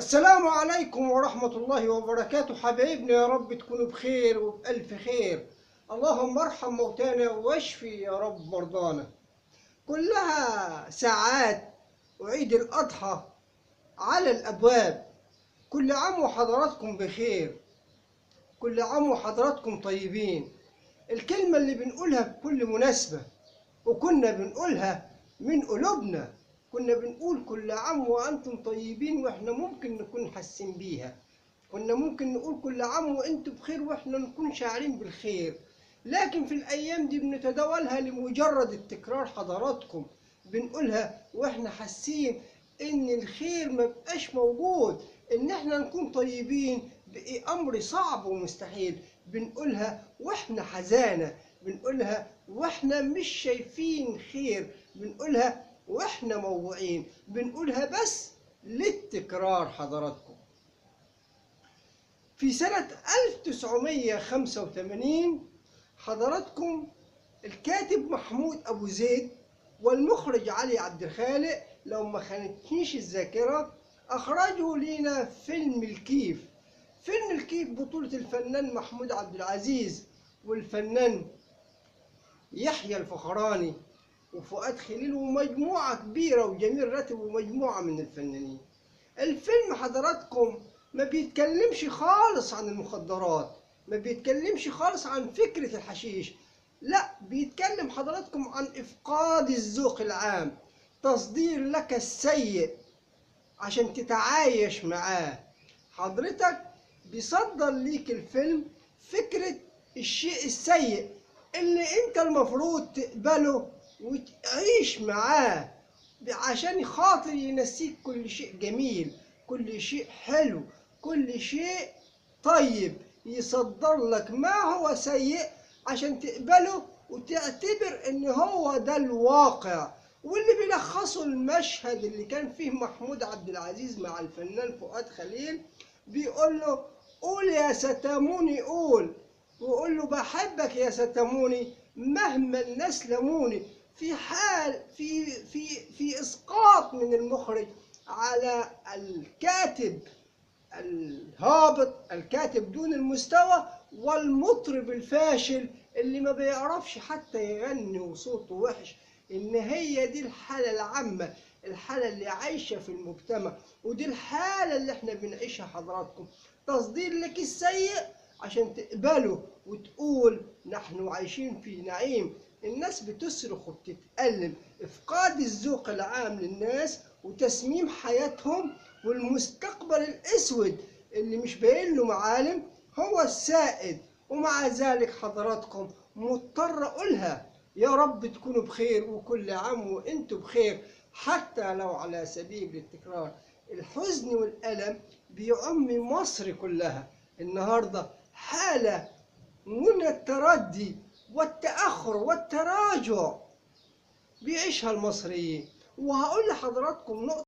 السلام عليكم ورحمة الله وبركاته. حبايبنا، يا رب تكونوا بخير وبألف خير. اللهم ارحم موتانا واشفي يا رب مرضانا. كلها ساعات وعيد الأضحى على الأبواب. كل عام وحضراتكم بخير، كل عام وحضراتكم طيبين. الكلمة اللي بنقولها في كل مناسبة، وكنا بنقولها من قلوبنا، كنا بنقول كل عام وأنتم طيبين، وإحنا ممكن نكون حاسين بيها. كنا ممكن نقول كل عام وأنتم بخير وإحنا نكون شاعرين بالخير. لكن في الأيام دي بنتداولها لمجرد التكرار. حضراتكم بنقولها وإحنا حاسين إن الخير مبقاش موجود، إن إحنا نكون طيبين بأمر صعب ومستحيل. بنقولها وإحنا حزانة، بنقولها واحنا مش شايفين خير، بنقولها واحنا موجوعين، بنقولها بس للتكرار. حضراتكم في سنة 1985 حضراتكم الكاتب محمود أبو زيد والمخرج علي عبد الخالق، لو ما خانتنيش الذاكرة، أخرجوا لنا فيلم الكيف. فيلم الكيف بطولة الفنان محمود عبد العزيز والفنان يحيى الفخراني وفؤاد خليل ومجموعة كبيرة، وجميل راتب ومجموعة من الفنانين. الفيلم حضراتكم ما بيتكلمش خالص عن المخدرات، ما بيتكلمش خالص عن فكرة الحشيش، لا، بيتكلم حضراتكم عن إفقاد الذوق العام، تصدير لك السيء عشان تتعايش معاه. حضرتك بيصدر ليك الفيلم فكرة الشيء السيء اللي انت المفروض تقبله وتعيش معاه، عشان خاطر ينسيك كل شيء جميل، كل شيء حلو، كل شيء طيب. يصدر لك ما هو سيء عشان تقبله وتعتبر ان هو ده الواقع. واللي بيلخصوا المشهد اللي كان فيه محمود عبد العزيز مع الفنان فؤاد خليل، بيقول له قول يا ستاموني قول، وقول له بحبك يا ستاموني مهما الناس لموني. في حال في اسقاط من المخرج على الكاتب الهابط، الكاتب دون المستوى، والمطرب الفاشل اللي ما بيعرفش حتى يغني وصوته وحش. ان هي دي الحالة العامة، الحالة اللي عايشة في المجتمع، ودي الحالة اللي احنا بنعيشها. حضراتكم تصدير لك السيء عشان تقبله وتقول نحن عايشين في نعيم. الناس بتصرخ وبتتألم، افقاد الذوق العام للناس وتسميم حياتهم، والمستقبل الاسود اللي مش باين له معالم هو السائد. ومع ذلك حضراتكم مضطر اقولها، يا رب تكونوا بخير وكل عام وانتم بخير. حتى لو على سبيل التكرار، الحزن والألم بيعم مصر كلها النهارده، حالة من التردي والتأخر والتراجع بيعيشها المصريين. وهقول لحضراتكم نقطة